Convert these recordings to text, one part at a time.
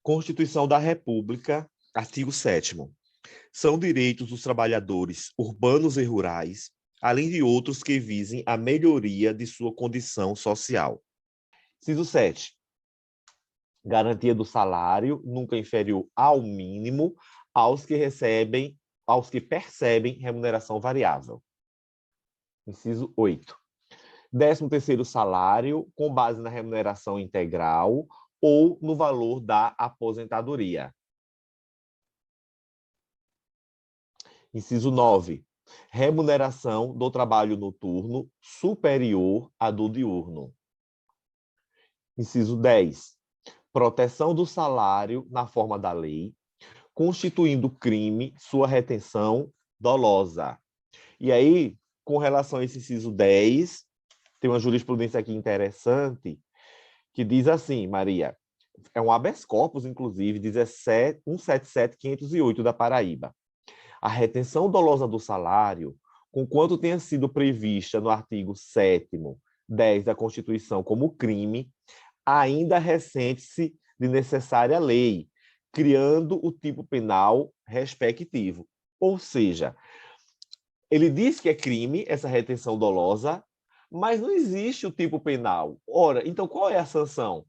Constituição da República, artigo 7º. São direitos dos trabalhadores urbanos e rurais, além de outros que visem a melhoria de sua condição social. Inciso 7. Garantia do salário nunca inferior ao mínimo aos que percebem remuneração variável. Inciso 8. 13º salário com base na remuneração integral ou no valor da aposentadoria. Inciso 9. Remuneração do trabalho noturno superior à do diurno. Inciso 10. Proteção do salário na forma da lei, constituindo crime sua retenção dolosa. E aí, com relação a esse inciso 10, tem uma jurisprudência aqui interessante que diz assim, Maria, é um habeas corpus, inclusive, 177.508 da Paraíba. A retenção dolosa do salário, conquanto tenha sido prevista no artigo 7º, 10 da Constituição como crime, ainda ressente-se de necessária lei, criando o tipo penal respectivo. Ou seja, ele diz que é crime essa retenção dolosa, mas não existe o tipo penal. Ora, então qual é a sanção?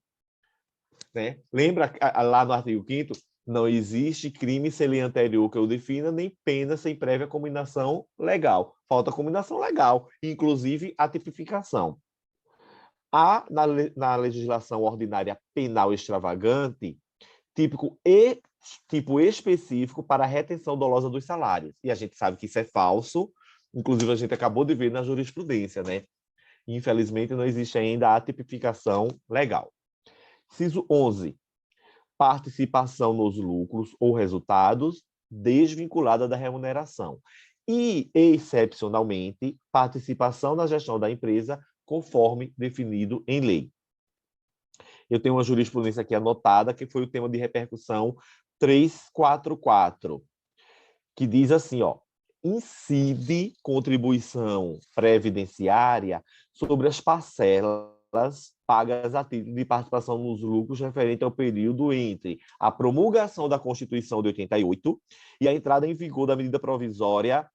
Né? Lembra lá no artigo 5º? Não existe crime sem lei anterior que o defina, nem pena sem prévia combinação legal. Falta combinação legal, inclusive a tipificação. Há na legislação ordinária penal extravagante tipo específico para a retenção dolosa dos salários. E a gente sabe que isso é falso, inclusive a gente acabou de ver na jurisprudência, né? Infelizmente, não existe ainda a tipificação legal. Inciso 11. Participação nos lucros ou resultados desvinculada da remuneração. E, excepcionalmente, participação na gestão da empresa conforme definido em lei. Eu tenho uma jurisprudência aqui anotada, que foi o tema de repercussão 344, que diz assim, ó, incide contribuição previdenciária sobre as parcelas pagas a título de participação nos lucros referente ao período entre a promulgação da Constituição de 88 e a entrada em vigor da medida provisória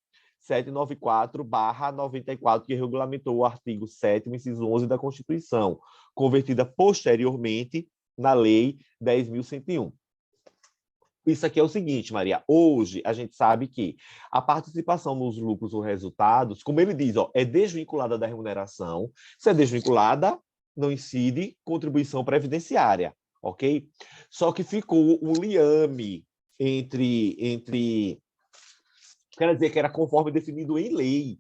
794/94, que regulamentou o artigo 7º, inciso 11 da Constituição, convertida posteriormente na Lei 10.101. Isso aqui é o seguinte, Maria, hoje a gente sabe que a participação nos lucros ou resultados, como ele diz, ó, é desvinculada da remuneração. Se é desvinculada, não incide contribuição previdenciária, ok? Só que ficou um liame entre quer dizer que era conforme definido em lei.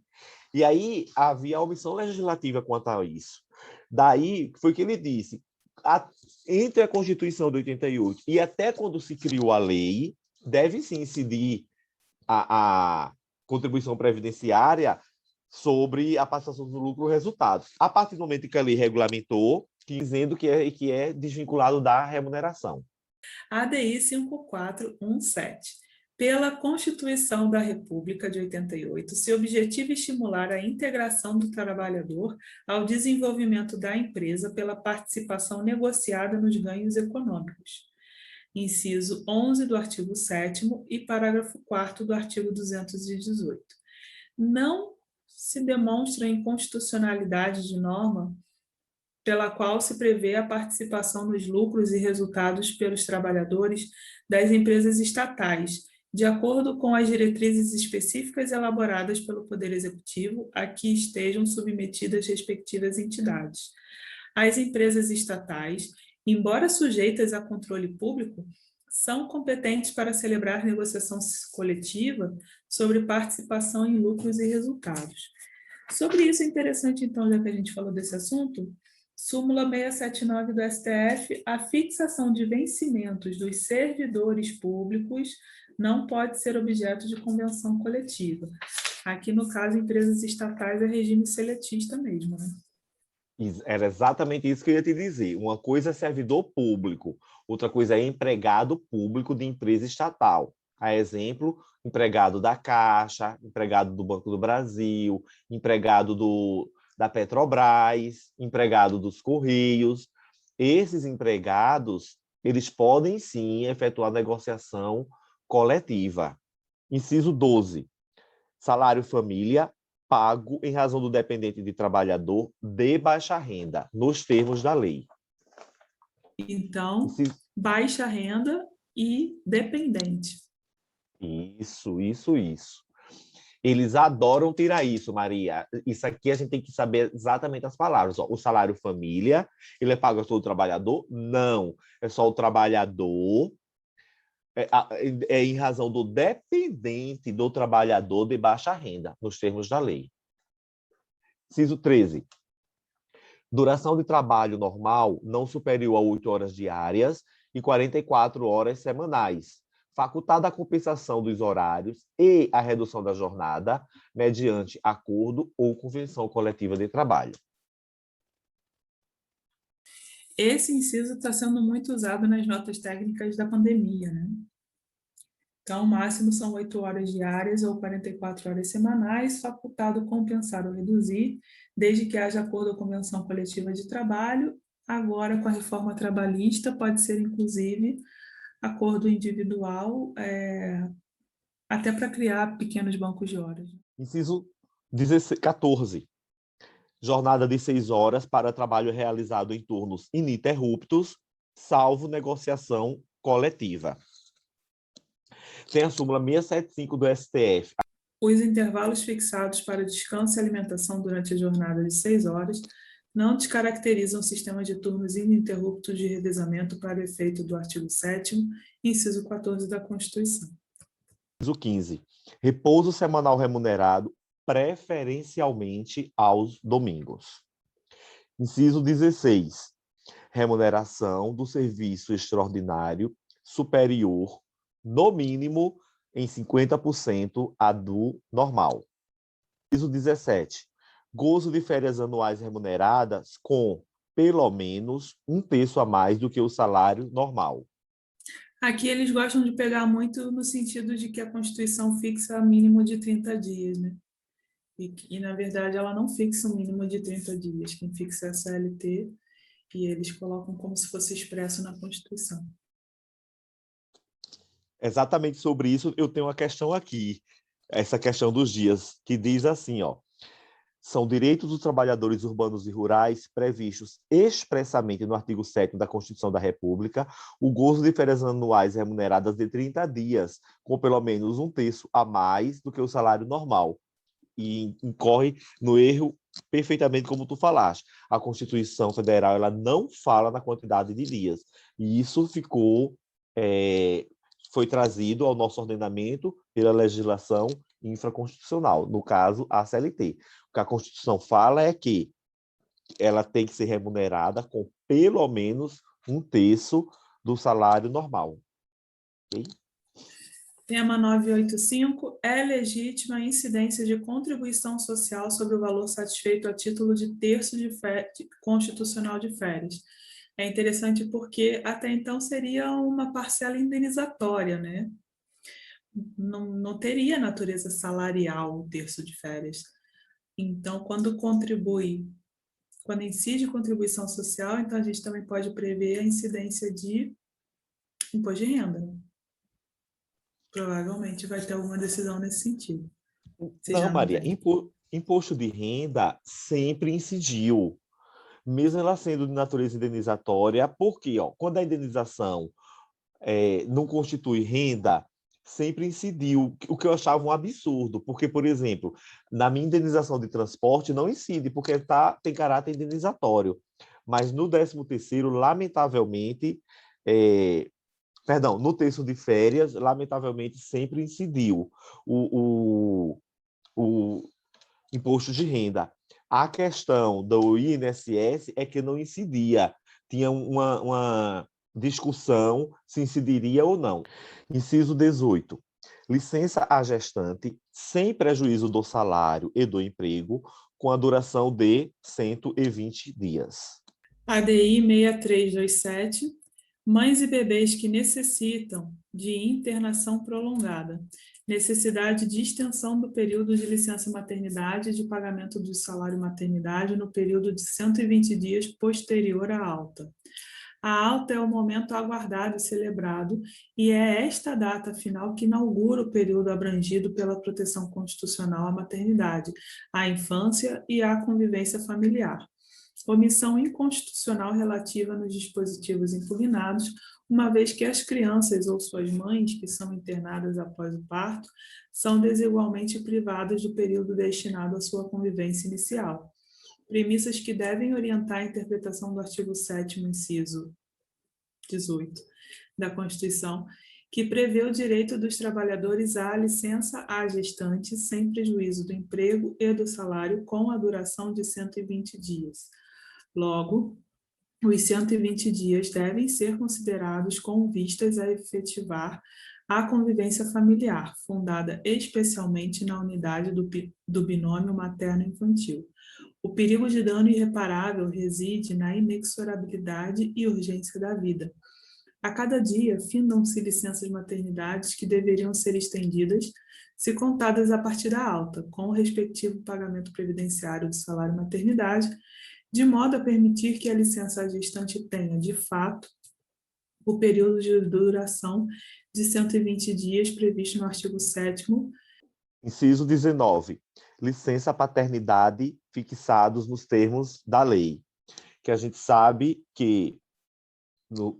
E aí havia omissão legislativa quanto a isso. Daí foi que ele disse, entre a Constituição de 88 e até quando se criou a lei, deve sim incidir a contribuição previdenciária sobre a participação do lucro e resultados. A partir do momento que a lei regulamentou, dizendo que é desvinculado da remuneração. ADI 5417. Pela Constituição da República de 88, se objetiva estimular a integração do trabalhador ao desenvolvimento da empresa pela participação negociada nos ganhos econômicos. Inciso 11 do artigo 7º e parágrafo 4º do artigo 218. Não se demonstra inconstitucionalidade de norma pela qual se prevê a participação nos lucros e resultados pelos trabalhadores das empresas estatais, de acordo com as diretrizes específicas elaboradas pelo Poder Executivo, a que estejam submetidas respectivas entidades. As empresas estatais, embora sujeitas a controle público, são competentes para celebrar negociação coletiva sobre participação em lucros e resultados. Sobre isso é interessante, então, já que a gente falou desse assunto, súmula 679 do STF, a fixação de vencimentos dos servidores públicos não pode ser objeto de convenção coletiva. Aqui, no caso, empresas estatais é regime seletista mesmo, né? Era exatamente isso que eu ia te dizer. Uma coisa é servidor público, outra coisa é empregado público de empresa estatal. A exemplo, empregado da Caixa, empregado do Banco do Brasil, empregado da Petrobras, empregado dos Correios. Esses empregados eles podem sim efetuar negociação coletiva. Inciso 12. Salário família pago em razão do dependente de trabalhador de baixa renda, nos termos da lei. Então, Inciso... baixa renda e dependente. Isso. Eles adoram tirar isso, Maria. Isso aqui a gente tem que saber exatamente as palavras. Ó, o salário família, ele é pago a todo trabalhador? Não. É só o trabalhador, é em razão do dependente do trabalhador de baixa renda, nos termos da lei. Inciso 13. Duração de trabalho normal não superior a 8 horas diárias e 44 horas semanais. Facultada a compensação dos horários e a redução da jornada mediante acordo ou convenção coletiva de trabalho. Esse inciso está sendo muito usado nas notas técnicas da pandemia, né? Então, o máximo são 8 horas diárias ou 44 horas semanais, facultado compensar ou reduzir, desde que haja acordo ou convenção coletiva de trabalho. Agora, com a reforma trabalhista, pode ser, inclusive, acordo individual, até para criar pequenos bancos de horas. Inciso 14. Jornada de 6 horas para trabalho realizado em turnos ininterruptos, salvo negociação coletiva. Tem a súmula 675 do STF. Os intervalos fixados para descanso e alimentação durante a jornada de 6 horas não descaracterizam o sistema de turnos ininterruptos de revezamento para efeito do artigo 7º, inciso 14 da Constituição. Inciso 15. Repouso semanal remunerado, preferencialmente aos domingos. Inciso 16. Remuneração do serviço extraordinário superior, no mínimo, em 50% a do normal. Inciso 17. Gozo de férias anuais remuneradas com, pelo menos, 1/3 a mais do que o salário normal. Aqui eles gostam de pegar muito no sentido de que a Constituição fixa mínimo de 30 dias, né? E, na verdade, ela não fixa um mínimo de 30 dias. Quem fixa é a CLT e eles colocam como se fosse expresso na Constituição. Exatamente sobre isso, eu tenho uma questão aqui, essa questão dos dias, que diz assim, ó, são direitos dos trabalhadores urbanos e rurais previstos expressamente no artigo 7º da Constituição da República, o gozo de férias anuais remuneradas de 30 dias, com pelo menos 1/3 a mais do que o salário normal. E incorre no erro perfeitamente como tu falaste. A Constituição Federal ela não fala na quantidade de dias. E isso foi trazido ao nosso ordenamento pela legislação infraconstitucional, no caso, a CLT. O que a Constituição fala é que ela tem que ser remunerada com pelo menos 1/3 do salário normal. Okay? Tema 985. É legítima a incidência de contribuição social sobre o valor satisfeito a título de terço constitucional de férias. É interessante porque até então seria uma parcela indenizatória, né? Não teria natureza salarial o terço de férias. Então, quando incide contribuição social, então a gente também pode prever a incidência de imposto de renda. Provavelmente vai ter alguma decisão nesse sentido. Não, Maria, imposto de renda sempre incidiu, mesmo ela sendo de natureza indenizatória, porque quando a indenização não constitui renda, sempre incidiu, o que eu achava um absurdo, porque, por exemplo, na minha indenização de transporte não incide, porque tem caráter indenizatório, mas no 13º, lamentavelmente, no terço de férias, lamentavelmente, sempre incidiu o imposto de renda. A questão do INSS é que não incidia, tinha uma discussão se incidiria ou não. Inciso 18. Licença à gestante, sem prejuízo do salário e do emprego, com a duração de 120 dias. ADI 6327. Mães e bebês que necessitam de internação prolongada. Necessidade de extensão do período de licença maternidade e de pagamento do salário maternidade no período de 120 dias posterior à alta. A alta é o momento aguardado e celebrado, e é esta data final que inaugura o período abrangido pela proteção constitucional à maternidade, à infância e à convivência familiar. Omissão inconstitucional relativa nos dispositivos impugnados, uma vez que as crianças ou suas mães que são internadas após o parto são desigualmente privadas do período destinado à sua convivência inicial. Premissas que devem orientar a interpretação do artigo 7º, inciso 18 da Constituição, que prevê o direito dos trabalhadores à licença à gestante sem prejuízo do emprego e do salário com a duração de 120 dias. Logo, os 120 dias devem ser considerados com vistas a efetivar a convivência familiar, fundada especialmente na unidade do binômio materno-infantil. O perigo de dano irreparável reside na inexorabilidade e urgência da vida. A cada dia, findam-se licenças maternidades que deveriam ser estendidas, se contadas a partir da alta, com o respectivo pagamento previdenciário do salário maternidade, de modo a permitir que a licença gestante tenha, de fato, o período de duração de 120 dias previsto no artigo 7º. Inciso 19. Licença paternidade fixados nos termos da lei. Que a gente sabe que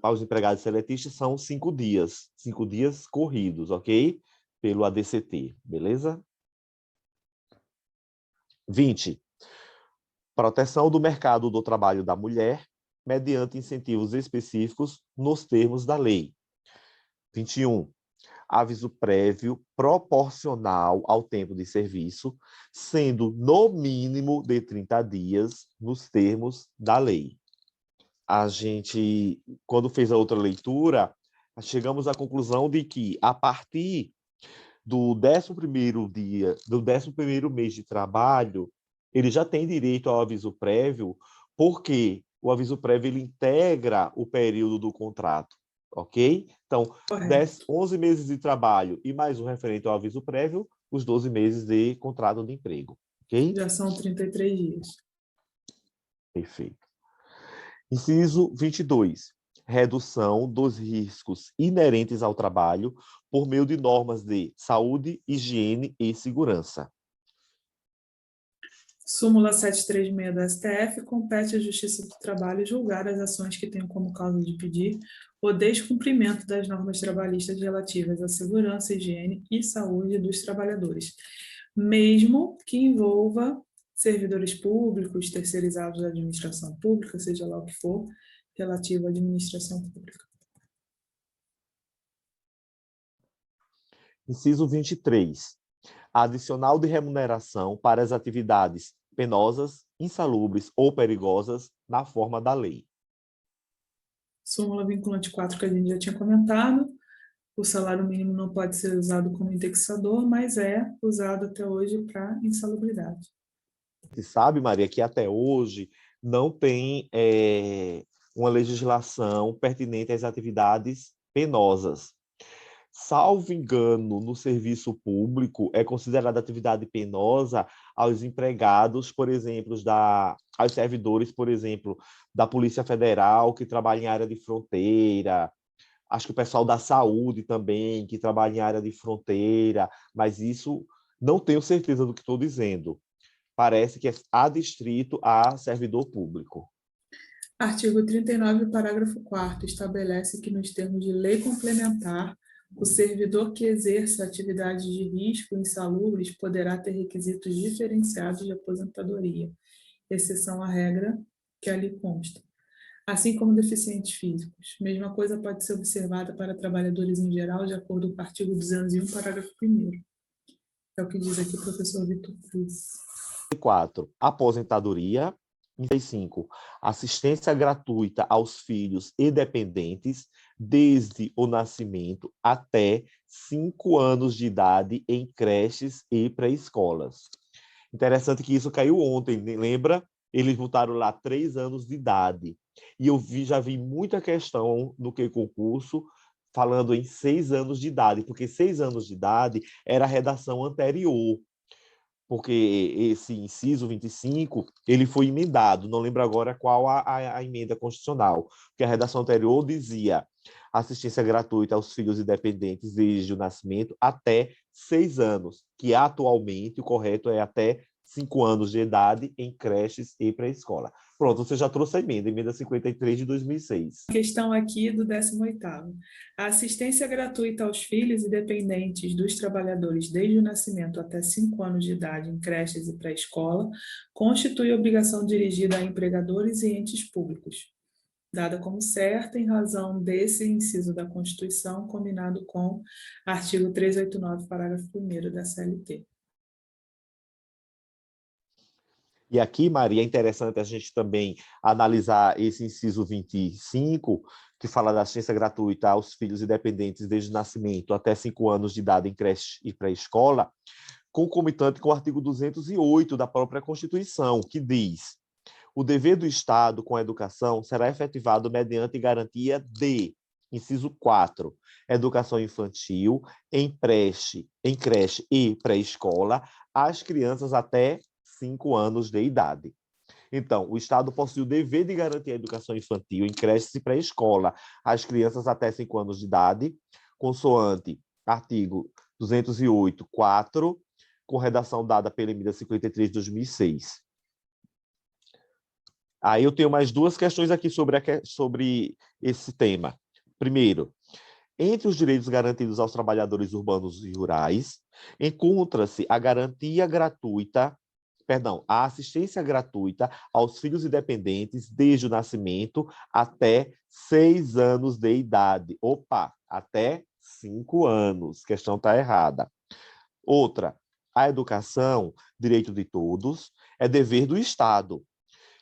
aos empregados seletistas são 5 dias corridos, ok? Pelo ADCT, beleza? 20. Proteção do mercado do trabalho da mulher mediante incentivos específicos nos termos da lei. 21. Aviso prévio proporcional ao tempo de serviço, sendo no mínimo de 30 dias nos termos da lei. A gente, quando fez a outra leitura, chegamos à conclusão de que, a partir do 11º dia, do 11º mês de trabalho, ele já tem direito ao aviso prévio, porque o aviso prévio ele integra o período do contrato, ok? Então, 11 meses de trabalho e mais um referente ao aviso prévio, os 12 meses de contrato de emprego, ok? Já são 33 dias. Perfeito. Inciso 22. Redução dos riscos inerentes ao trabalho por meio de normas de saúde, higiene e segurança. Súmula 736 do STF, compete à Justiça do Trabalho julgar as ações que tenham como causa de pedir o descumprimento das normas trabalhistas relativas à segurança, higiene e saúde dos trabalhadores, mesmo que envolva servidores públicos, terceirizados da administração pública, seja lá o que for, relativo à administração pública. Inciso 23. Adicional de remuneração para as atividades penosas, insalubres ou perigosas na forma da lei. Súmula vinculante 4 que a gente já tinha comentado. O salário mínimo não pode ser usado como indexador, mas é usado até hoje para insalubridade. Você sabe, Maria, que até hoje não tem uma legislação pertinente às atividades penosas. Salvo engano, no serviço público, é considerada atividade penosa aos empregados, por exemplo, aos servidores, por exemplo, da Polícia Federal, que trabalha em área de fronteira. Acho que o pessoal da saúde também, que trabalha em área de fronteira, mas isso não tenho certeza do que estou dizendo. Parece que é adstrito a servidor público. Artigo 39, parágrafo 4º, estabelece que, nos termos de lei complementar, o servidor que exerça atividades de risco insalubres poderá ter requisitos diferenciados de aposentadoria, exceção à regra que ali consta, assim como deficientes físicos. Mesma coisa pode ser observada para trabalhadores em geral, de acordo com o artigo 201, parágrafo 1º. É o que diz aqui o professor Vitor Cruz. 4. Aposentadoria. 35. Assistência gratuita aos filhos e dependentes desde o nascimento até 5 anos de idade em creches e pré-escolas. Interessante que isso caiu ontem, lembra? Eles botaram lá 3 anos de idade. E eu já vi muita questão no concurso falando em 6 anos de idade, porque 6 anos de idade era a redação anterior. porque esse inciso 25, ele foi emendado, não lembro agora qual a emenda constitucional, porque a redação anterior dizia assistência gratuita aos filhos e dependentes desde o nascimento até 6 anos, que atualmente o correto é até 5 anos de idade em creches e pré-escola. Pronto, você já trouxe a emenda 53 de 2006. Questão aqui do 18º. A assistência gratuita aos filhos e dependentes dos trabalhadores desde o nascimento até 5 anos de idade em creches e pré-escola constitui obrigação dirigida a empregadores e entes públicos, dada como certa em razão desse inciso da Constituição, combinado com artigo 389, parágrafo 1º da CLT. E aqui, Maria, é interessante a gente também analisar esse inciso 25, que fala da assistência gratuita aos filhos e dependentes desde o nascimento até 5 anos de idade em creche e pré-escola, concomitante com o artigo 208 da própria Constituição, que diz: o dever do Estado com a educação será efetivado mediante garantia de, inciso 4, educação infantil em creche e pré-escola às crianças até 5 anos de idade. Então, o Estado possui o dever de garantir a educação infantil em creches e pré-escola às crianças até 5 anos de idade, consoante artigo 208, 4, com redação dada pela emenda 53 de 2006. Aí eu tenho mais duas questões aqui sobre esse tema. Primeiro, entre os direitos garantidos aos trabalhadores urbanos e rurais, encontra-se a assistência gratuita aos filhos e dependentes desde o nascimento até 6 anos de idade. Opa, até 5 anos. A questão está errada. Outra, a educação, direito de todos, é dever do Estado,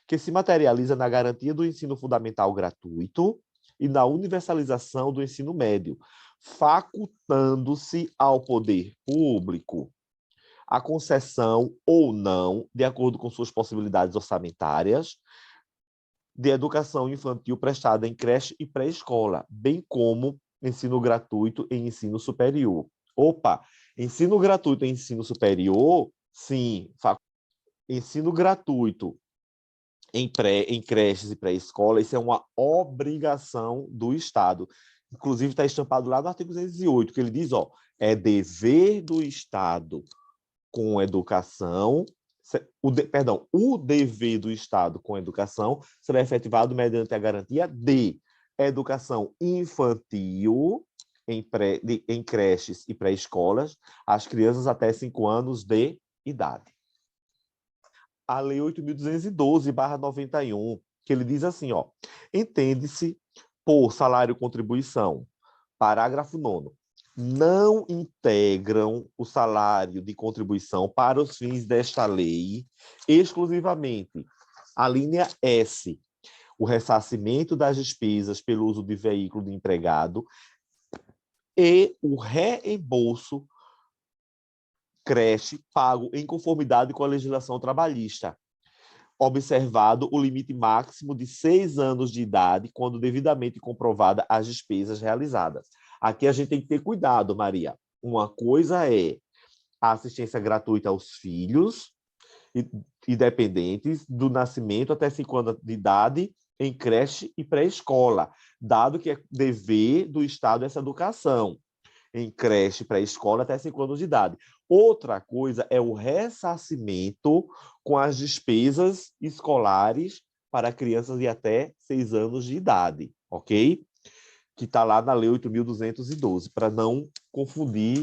que se materializa na garantia do ensino fundamental gratuito e na universalização do ensino médio, facultando-se ao poder público a concessão ou não, de acordo com suas possibilidades orçamentárias, de educação infantil prestada em creche e pré-escola, bem como ensino gratuito e ensino superior. Opa, ensino gratuito e ensino superior, sim, ensino gratuito em creches e pré-escola, isso é uma obrigação do Estado. Inclusive, está estampado lá no artigo 208, que ele diz, é dever do Estado com educação, o dever do Estado com educação será efetivado mediante a garantia de educação infantil em creches e pré-escolas às crianças até 5 anos de idade. A Lei 8.212/91, que ele diz assim, entende-se por salário-contribuição, parágrafo 9º, não integram o salário de contribuição para os fins desta lei exclusivamente a linha S, o ressarcimento das despesas pelo uso de veículo de empregado e o reembolso creche pago em conformidade com a legislação trabalhista, observado o limite máximo de 6 anos de idade, quando devidamente comprovada as despesas realizadas. Aqui a gente tem que ter cuidado, Maria. Uma coisa é a assistência gratuita aos filhos e dependentes do nascimento até 5 anos de idade em creche e pré-escola, dado que é dever do Estado essa educação em creche e pré-escola até 5 anos de idade. Outra coisa é o ressarcimento com as despesas escolares para crianças de até 6 anos de idade, ok? Que está lá na Lei 8.212, para não confundir